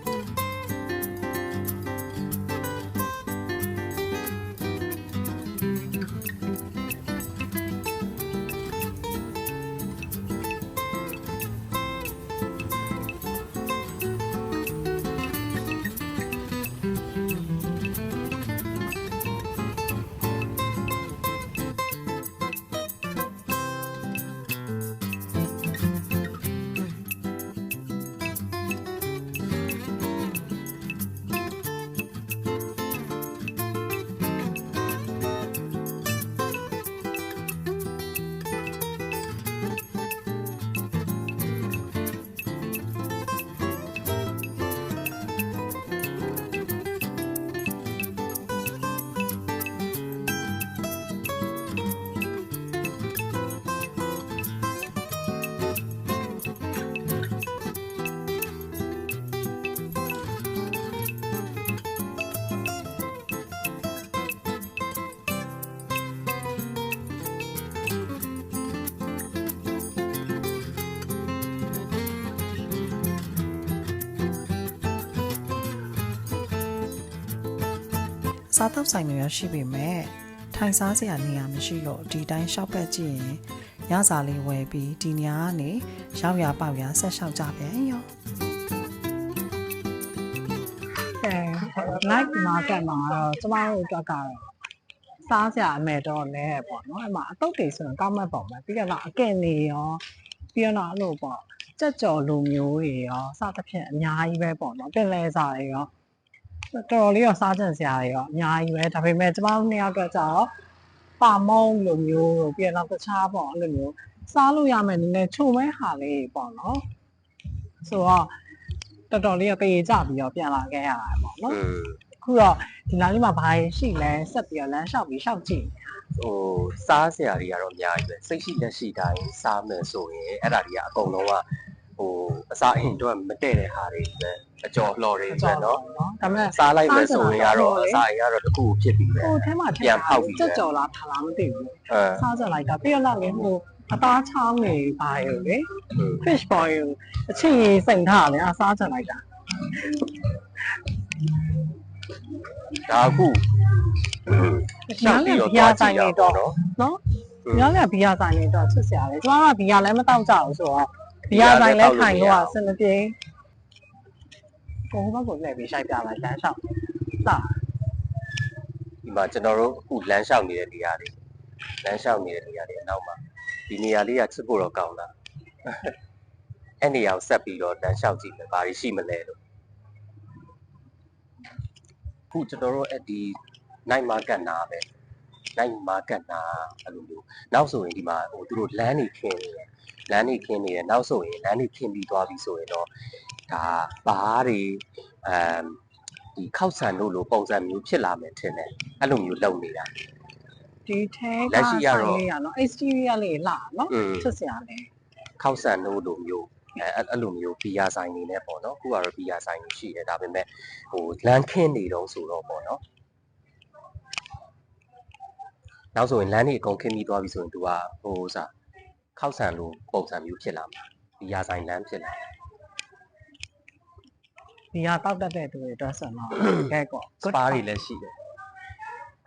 စားတောက်ဆိုင်တွေရရှိပေမဲ့ထိုင်စားစရာနေရာမရှိလို့ဒီတိုင်းရှောက်ပတ်ကြည့်ရင်ရစာလေးဝယ်ပြီးဒီညကနေရောက်ရပေါက်ရဆက်လျှောက်ကြပြန်ရောlike market မှာတော့ကျမတို့အတွက်ကတော့စားစရာအမဲ့တော့လဲပေါ့နော်အဲ့မှာအတုတ်တွေဆိုရင်ကောက်မှတ်ပေါ့မယ်ပြီးတော့အကင်နေရောပြီးတော့အဲ့လိုပေါ့ကြက်ကြော်လိုမျိုးတွေရောစသဖြင့်အများကြီးပဲပေါ့နော်ပင်လယ်စာတွေရောတော်တော်လေးရောစားကြံစရာတွေရောအများကြီးပဲဒါပေမဲ့ကျမတို့နှစ်ယောက်အတွက်ကျတော့ပါမုံလိုမျိုးတို့ပြီးတော့တခြားပေါ့အဲ့လိုမျိုးစားလို့ရမယ်နည်းနည်းချုံမဲဟာလေးပေါ့နော်ဆိုတော့တော်တော်လေးပေးကြပြီးတော့ပြန်လာခဲ့ရတာပေါ့နော်အခုတော့ဒီနားလေးမှာဘာရှိလဲဆက်ပြီးတော့လမ်းလျှောက်ပြီးလျှောက်ကြည့်စားစရာတွေကတော့အများကြီးပဲစိတ်ရှိလက်ရှိတိုင်းစားမယ်ဆိုရင်အဲ့ဒါတွေကအကုန်လုံးကအစားအင်တော့မတည့်တဲ့ဟာတွေပဲအကျော်လှော်တွေပဲเนาะဒါပေမဲ့စားလိုက်မယ်ဆိုရင်ကတော့အစားအင်ကတော့တစ်ခုဖြစ်ပြီးပဲဟိုထဲမှာပြန်ဖောက်ပြီးကြက်ကြော်လားထားလားမသိဘူးစားကြလိုက်တာပြီးတော့လည်းဟိုအသားချောင်းနေပါရောလေ fish boil အချင်းကြီးစိန်ထားတယ်အစားကြလိုက်တာဒါအခုရှောက်ပြီးတော့ဘီယာဆိုင်နေတော့နော်ညောင်းကဘီယာဆိုင်နေတော့ချစ်စရာလေကျမကဘီယာလည်းမတောက်ကြဘူးဆိုတော့ဘီယာဆိုင်လည်းခိုင်တော့အစမပြေကိုဘကိုလည်းပြီးရှိုက်ပြလိုက်လမ်းလျှောက်စဒီမှာကျွန်တော်တို့အခုလမ်းလျှောက်နေတဲ့နေရာတွေအနောက်မှာဒီနေရာလေးကချစ်ဖို့တော့ကောင်းတာအဲ့နေရာကိုဆက်ပြီးတော့လမ်းလျှောက်ကြည့်မယ်ဘာတွေရှိမလဲလို့အခုကျွန်တော်တို့အဲ့ဒီ night market နာပဲ night market နာအဲ့လိုမျိုးနောက်ဆိုရင်ဒီမှာသူတို့လမ်းနေခင်းနေတယ်နောက်ဆိုရင်လမ်းနေခင်းပြီးသွားပြီဆိုရင်တော့ဒါဘားတွေဒီခောက်ဆန်တို့လိုပုံစံမျိုးဖြစ်လာမယ်ထင်တယ်အဲ့လိုမျိုးလုပ်နေတာဒီထဲလက်ရှိရတော့နော် exterior လေးလာနော်ချစ်စရာလေခောက်ဆန်တို့လိုမျိုးအဲ့လိုမျိုးဘီယာဆိုင်နေနဲ့ပေါ့နော်အခုကတော့ဘီယာဆိုင်နေရှိတယ်ဒါပေမဲ့လမ်းခင်းနေတော့ဆိုတော့ပေါ့နော်နောက်ဆိုရင်လမ်းတွေအကုန်ခင်းပြီးသွားပြီဆိုရင်သူကခောက်ဆန်လိုပုံစံမျိုးဖြစ်လာမှာဘီယာဆိုင်လမ်းဖြစ်လာဘီယာတောက်တတ်တဲ့သူတွေအတွက်ဆိုတော့ကဲကောစပါးတွေလည်းရှိတယ်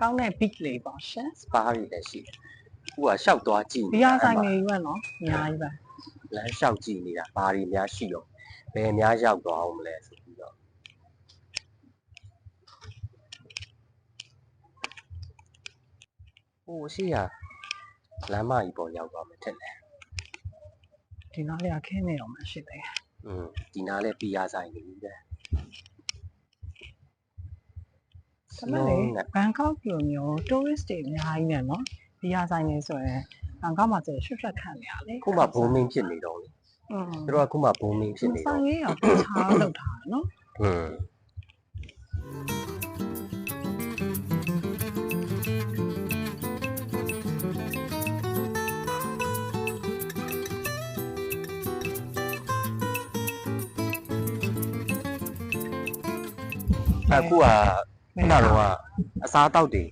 ကောင်းတဲ့ big လေးပေါ့ရှင်စပါးတွေလည်းရှိတယ်အခုကရှောက်သွားကြည့်ဘီယာဆိုင်တွေရွက်နော်အများကြီးပဲလမ်းလျှောက်ကြည့်နေတာဘာတွေများရှိတော့ဘယ်များရောက်သွားအောင်မလဲဆိုပြီးတော့ရှိရလမ်းမကြီးပေါ်ရောက်သွားမယ်ထင်တယ်ဒီနားလေးအခင်းနေတော့မှရှိတယ်ဒီနားလေးဘီယာဆိုင်နေပြီတဲ့ဒါမဲ့လေဘန်ကောက်လိုမျိုး tourist တွေအများကြီးနဲ့နော်ဘီယာဆိုင်နေဆိုရင်ဘန်ကောက်မှာကျရွှတ်ခံနေရလေခုမှဘုံမင်းဖြစ်နေတော့လေသူတို့ကခုမှဘုံမင်းဖြစ်နေတော့ဆိုင်ရေးအောင်ချားလောက်ထားတာနော်အခုကခုနကတော့အစားအသောက်တွေ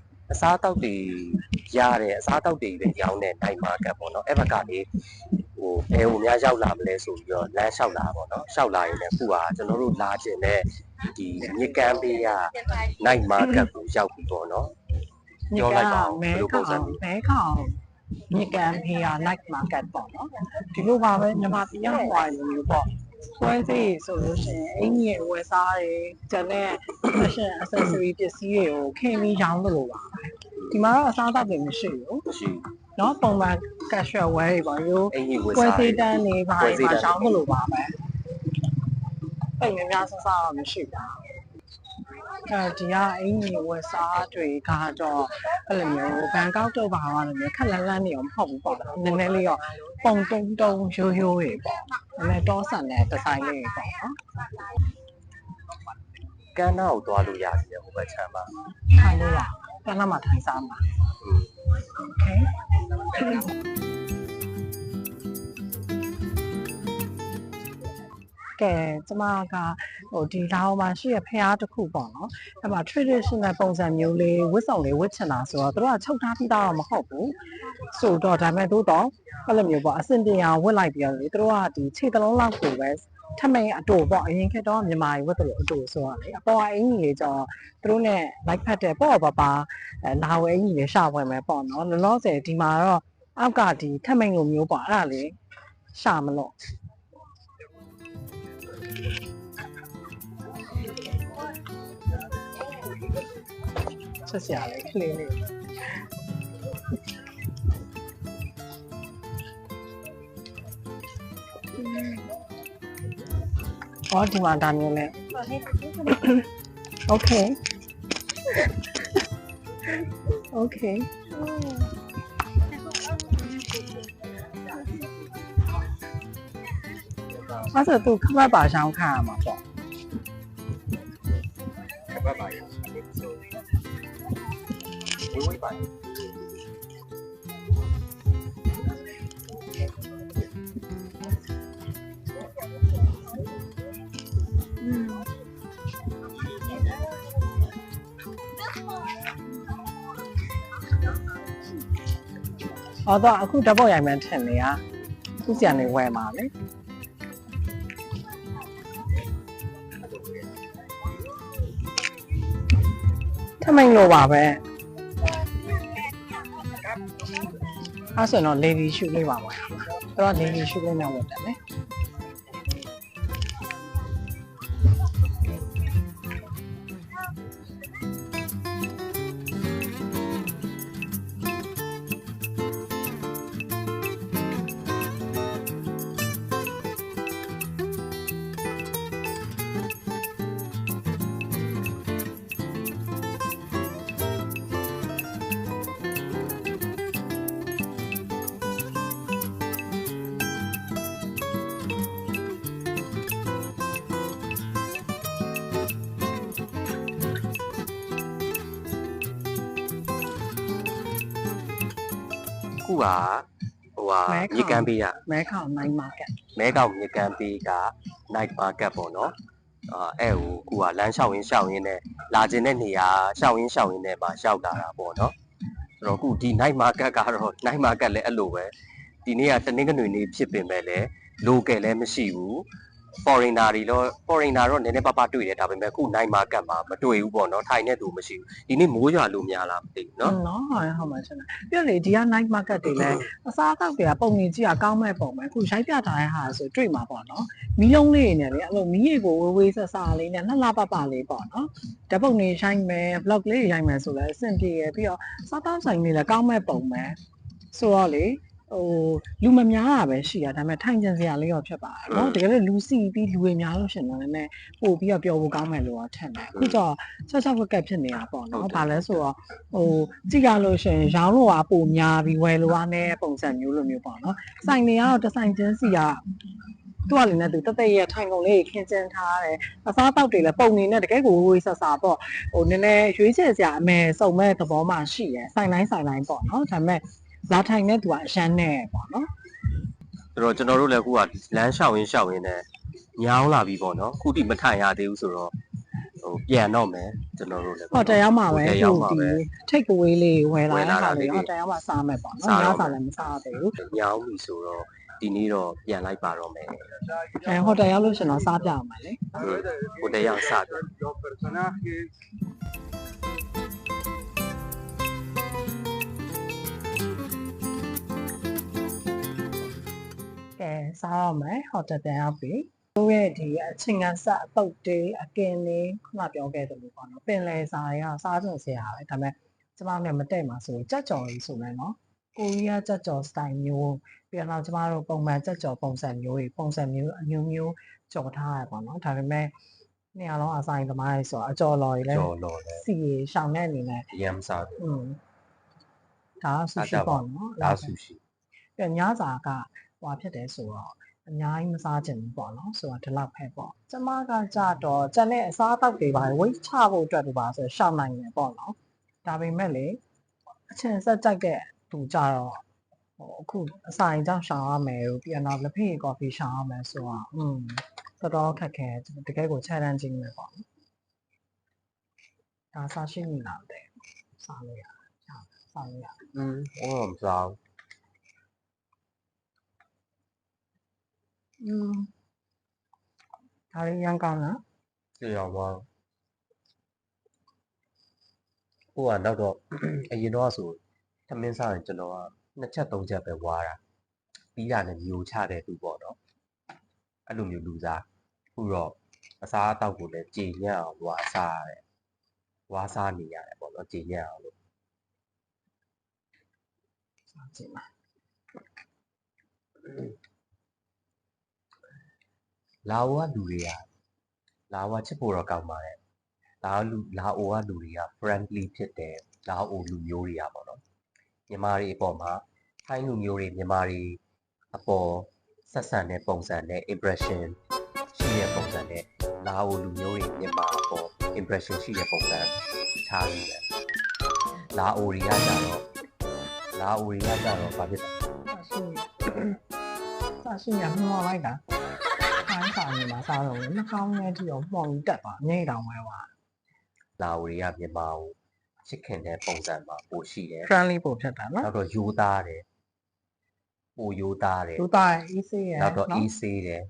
ရတဲ့အစားအသောက်တွေပဲရောင်းတဲ့ night market ပေါ့နော်အဲ့ဘက်ကနေဘယ်ဟိုများရောက်လာမလဲဆိုပြီးတော့လမ်းလျှောက်လာပေါ့နော်လျှောက်လာရင်လည်းခုကကျွန်တော်တို့လာကျင်တဲ့ဒီမြစ်ကမ်းဘေးက night market ကိုရောက်ပြီပေါ့နော်ပြောလိုက်ပါဦးဘယ်လိုပုံစံလဲခေါင်မြစ်ကမ်းဘေးက night market ပေါ့နော်ဒီလိုပါပဲညီမပြရဟွာလို့ပေါ့ပွဲစီဆိုလို့ရှိရင်အင်ကြီးရဲ့ဝယ်စားတွေကျန်တဲ့ fashion accessory ပစ္စည်းတွေကိုခင်ပြီးရောင်းလို့ပါဒီမှာတော့အစားအသောက်တွေမရှိဘူးเนาะပုံမှန် casual wear တွေပေါ့ရိုးပွဲစီတန်းတွေပါရောင်းလို့ပါပဲအဲ့များများဆဆတော့မရှိပါဘူးဒီကအင်ကြီးဝယ်စားတွေကတော့အဲ့လိုမျိုးဘန်ကောက်တော့ပါတော့မျိုးခက်လန်းလန်းနေအောင်မဟုတ်ဘူးပေါ့နည်းနည်းလေးတော့ပုံတုံရိုးရိုးတွေပေါ့နည်းနည်းတောဆန်တဲ့ဒီဇိုင်းလေးတွေပေါ့နော်ကန်းနာကိုသွားလို့ရစီတယ်ဟိုဘက်ခြမ်းမှာထိုင်လို့ရကန်းနာမှာထိုင်စားမှာโอเคကဲကျမကဒီလာအောင်မှာရှိရဖျားတစ်ခုပေါ့နော်အဲ့မှာ traditional ပုံစံမျိုးလေးဝတ်ဆောင်လေးဝတ်ချင်တာဆိုတော့တို့ကချုပ်ထားပြီးသားတော့မဟုတ်ဘူးဆိုတော့ဒါပေမဲ့တို့တော့အဲ့လိုမျိုးပေါ့အစင်တင်အောင်ဝတ်လိုက်ပြီးတော့လေတို့ကဒီခြေတလုံးလောက်ကိုပဲ ထမိန်အတူပေါ့အရင်ခေတ်တော့မြန်မာတွေဝတ်တယ်လို့အတူဆိုရလေအပေါ်အင်ကြီးလေးကြောင့်သူတို့နဲ့ like ဖတ်တယ်ပေါ့ပါလာဝဲအင်ကြီးလေးရှာပွဲမယ်ပေါ့နော်လောလောဆယ်ဒီမှာတော့အောက်ကဒီထမိန်လိုမျိုးပေါ့အဲ့ဒါလေးရှာမလို့ဆက်စရာလေးကလေးလေးอ๋อဒီမှာဒါမျိုးလဲ Okay Okay အဲ့ဒါသူခမတ်ပါရှောင်းခံရမှာပေါ့ ခက်ပါရဝေးပါ ဟောတော့အခုဓာတ်ပေါ်ရိုက်မှန်းထင်နေရသူ့ဆရာနေဝယ်မှာလေထမိန်လိုပါပဲအဲ့ဆိုတော့ lady shoe လေးပါဝယ်ရမှာအဲ့တော့ lady shoe လေးနဲ့ဝယ်တယ်လေခုကဟိုဟာမြေကမ်းပေးရ မဲခေါင် night market မဲကောက်မြေကမ်းပေးက night market ပေါ့နော်အဲ့ဟိုခုကလမ်းလျှောက်ရင်းနဲ့လာခြင်းတဲ့နေရာလျှောက်ရင်းနဲ့မှာရောက်လာတာပေါ့နော်ဆိုတော့ခုဒီ night market ကတော့ night market လည်းအဲ့လိုပဲဒီနေ့ကတနင်္ဂနွေနေ့ဖြစ်ပင်မဲ့လည်း local လည်းမရှိဘူး foreigner တွေတော့ foreigner တော့နည်းနည်းပါးပါးတွေ့တယ်ဒါပေမဲ့ခု night market မှာမတွေ့ဘူးပေါ့နော်ထိုင်တဲ့သူမရှိဘူးဒီနေ့မိုးရွာလို့များလားမသိဘူးနော် နော်ဟုတ်မှာရှင်ပြလေဒီက night market တွေလည်းအစားအသောက်တွေကပုံမြင်ကြည့်ရကောင်းမဲ့ပုံပဲအခုရိုက်ပြထားတဲ့ဟာဆိုတွေ့မှာပေါ့နော်မီးလုံးလေးနေလေအဲ့လိုမီးရေကိုဝေးဆဆလေးနဲ့လှလှပပလေးပေါ့နော်ဓာတ်ပုံတွေရိုက်မယ် vlog လေးရိုက်မယ်ဆိုလည်းအဆင်ပြေရပြီးတော့စားတောက်ဆိုင်လေးလည်းကောင်းမဲ့ပုံပဲဆိုတော့လေဟိုလူမများတာပဲရှိရဒါပေမဲ့ထိုင်ကျင်စရာလေးရောဖြစ်ပါတယ်เนาะတကယ်လို့လူစီပြီးလူတွေများလို့ရှင်တော့လည်းပို့ပြီးတော့ပျော်ဖို့ကောင်းမယ်လို့ထင်တယ်အခုတော့ဆက်ဆက်ဝက်ကက်ဖြစ်နေတာပေါ့เนาะဘာလဲဆိုတော့ဟိုကြည့်ရလို့ရှင်ရောင်းလို့ကပိုများပြီးဝယ်လို့ကနဲ့ပုံစံမျိုးလိုမျိုးပေါ့เนาะဆိုင်တွေကတော့တစ်ဆိုင်ချင်းစီကသူ့အလည်းနဲ့သူတက်တက်ရထိုင်ကုန်လေးခင်းကျင်းထားတယ်အစားတောက်တွေလည်းပုံနေနဲ့တကယ်ကိုဝေးဆဆပေါ့ဟိုနည်းနည်းရွေးချယ်စရာအမယ်စုံမဲ့သဘောမှရှိတယ်ဆိုင်တိုင်းပေါ့เนาะဒါပေမဲ့လာထိုင်တဲ့သူကအရန်နဲ့ပေါ့နော် ဆိုတော့ကျွန်တော်တို့လည်းခုကလမ်းလျှောက်ရင်းနဲ့ညောင်းလာပြီပေါ့နော်ခုတိမထိုင်ရသေးဘူးဆိုတော့ဟိုပြန်တော့မယ်ကျွန်တော်တို့လည်း ဟောတယ်ရောက်မှာပဲ ဟုတ်တယ်ရောက်မှာပဲ ထိတ်ကဝေးလေးဝယ်လာ ဝယ်လာ တဲ့ တာ ဟာ လေး လေး တွေ ဟောတယ်ရောက်မှာစားမယ်ပေါ့နော် စား ည တော့ စားလည်းမစားသေးဘူး ညောင်းပြီဆိုတော့ဒီနေ့တော့ပြန်လိုက်ပါတော့မယ် ဟိုတယ်ရောက်လို့ရှင်တော့စားပြအောင်မယ်လေ ဟိုတရားစတယ် ကဲစားရမယ်ဟိုတယ်ပြန်ရောက်ပြီတို့ရဲ့ဒီအချင်းကစားအပုတ်တေးအကင်းလေးခုနပြောခဲ့တယ်လို့ပေါ့နော်ပင်လယ်စာတွေကစားကြုံစရာပဲဒါပေမဲ့ကျမတို့လည်းမတည့်မှာဆိုကြက်ကြော်ကြီးဆိုမယ်နော်ကိုရီးယားကြက်ကြော်စတိုင်မျိုးပြီးတော့ကျမတို့ပုံမှန်ကြက်ကြော်ပုံစံမျိုးအမျိုးကြော်ထားရပါတော့ဒါပေမဲ့နေရာလုံးအဆိုင်သမားတွေဆိုအကြော်လော်ကြီးလဲ ကြော်တော့လေ စီရှောင်းတဲ့အနေနဲ့ ရမ်းစားတယ် ဒါဆူရှိပေါ့နော် ဒါဆူရှိ ပြန်ညစာကဟွာဖြစ်တယ်ဆိုတော့အများကြီးမစားချင်ဘူးပေါ့နော်ဆိုတော့ဒီလောက်ပဲပေါ့ကျမကကြတော့ကျန်တဲ့အစားအသောက်တွေပါဝိတ်ချဖို့အတွက်ဒီပါဆိုရှောင်းနိုင်တယ်ပေါ့နော်ဒါပေမဲ့လေအချင်းဆက်ကြိုက်တဲ့သူကြတော့ဟိုအခုအဆိုင်ကြောင့်ရှောင်းရမယ်လို့ပြန်တော့လက်ဖက်ကော်ဖီရှောင်းရမယ်ဆိုတော့တော်တော်ခက်ခဲတကယ်ကို challenge ကြီးပဲပေါ့ဒါစားရှိနေလားတဲ့စားလို့ရစားလို့ရ ဟောမစား ဟ ဒါလေးရန်ကောင်းလား ဒီအောင်ပါဟိုကနောက်တော့ အရင်တော့ဆိုသမင်းစားရင်ကျွန်တော်က2ချက်3ချက်ပဲဝါတာပြီးတာနဲ့မျိုးချတဲ့သူပေါ့နော်အဲ့လိုမျိုးလူစားအခုတော့အစားအသောက်ကိုလည်းကြည်ညံ့အောင်ဝါစားရတယ်ဝါစားနေရတယ်ပေါ့နော်ကြည်ညံ့အောင်လို့ စားကြည့်ပါ လာအိုကလူတွေကလာအိုကချစ်ဖို့တော့ကောင်းပါတယ်လာအိုကလူတွေက friendly ဖြစ်တယ်လာအိုလူမျိုးတွေကပေါ့နော်မြန်မာတွေအပေါ်မှာထိုင်းလူမျိုးတွေမြန်မာတွေအပေါ်ဆက်ဆံတဲ့ပုံစံနဲ့ impression ရှိတဲ့ပုံစံနဲ့လာအိုလူမျိုးတွေမြန်မာအပေါ် impression ရှိတဲ့ပုံစံခြားပြီးတယ်လာအိုတွေကကြတော့ဘာဖြစ်လဲ စားရှိရမှော်လိုက်တာခိုင်းစားနေမှာစားတော့နှာခေါင်းထဲထိတော့မှော်ပြီးတက်သွားညိတောင်ပဲကွာ လာအိုတွေကမြန်မာကိုချစ်ခင်တဲ့ပုံစံမှာပိုရှိတယ် friendly ပို့ဖြစ်တာနော် နောက်တော့ရိုးသားတယ်ပိုရိုးသားတယ် သူသား easy ရယ် နောက်တော့အေးဆေးတယ်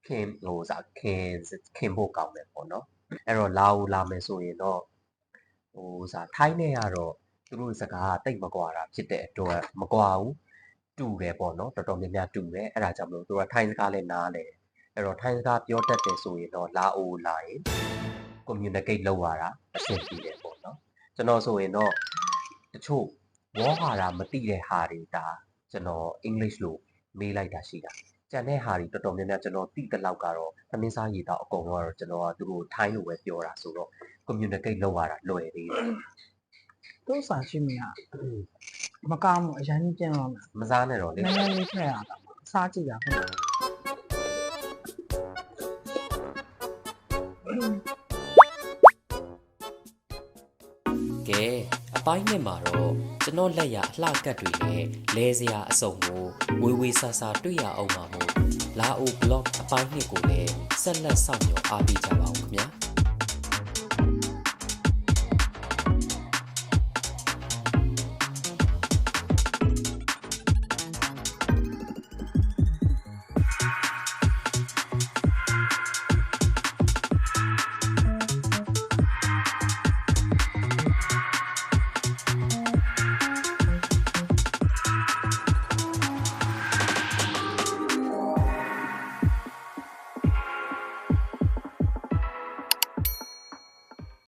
ခင်ခင်ဖို့ကောင်းတယ်ပေါ့နော်အဲ့တော့လာအိုလာမယ်ဆိုရင်တော့ထိုင်းနဲ့ကတော့သူတို့စကားတိတ်မကွာတာဖြစ်တဲ့အတွက်မကွာဘူးတူတယ်ပေါ့နော်တော်တော်များများတူတယ်အဲ့ဒါကြောင့်မလို့သူကထိုင်းစကားလည်းနားလေအဲ့တော့ထိုင်းစကားပြောတတ်တယ်ဆိုရင်တော့လာအိုလာရင် communicate လုပ်ရတာအဆင်ပြေတယ်ပေါ့နော်ကျွန်တော်ဆိုရင်တော့တချို့ဝေါ်ဟာတာမသိတဲ့ဟာတွေဒါကျွန်တော် English လို့မေးလိုက်တာရှိတာကျန်တဲ့ဟာတွေတော်တော်များများကျွန်တော်သိတဲ့လောက်ကတော့သမင်းစားရည်တော့အကုန်လုံးကတော့ကျွန်တော်ကသူတို့ထိုင်းလိုပဲပြောတာဆိုတော့ communicate လုပ်ရတာလွယ်သေးတယ် သူ့စားရှိမရမကောင်းဘူးအရင်ကျင်းတော့မယ် မစားနဲ့တော့လေ နည်းနည်းလေးထည့်ရတာစားကြည့်ရခင်ဗျ ကဲအပိုင်းနှစ်မှာတော့ကျွန်တော်လက်ရအလှကတ်တွေနဲ့လဲစရာအစုံကိုဝေဝေဆာဆာတွေ့ရအောင်ပါမို့လာအို blog အပိုင်းနှစ်ကိုလည်းဆက်လက်ဆောင်ရွက်အားပေးကြပါဦးခင်ဗျာ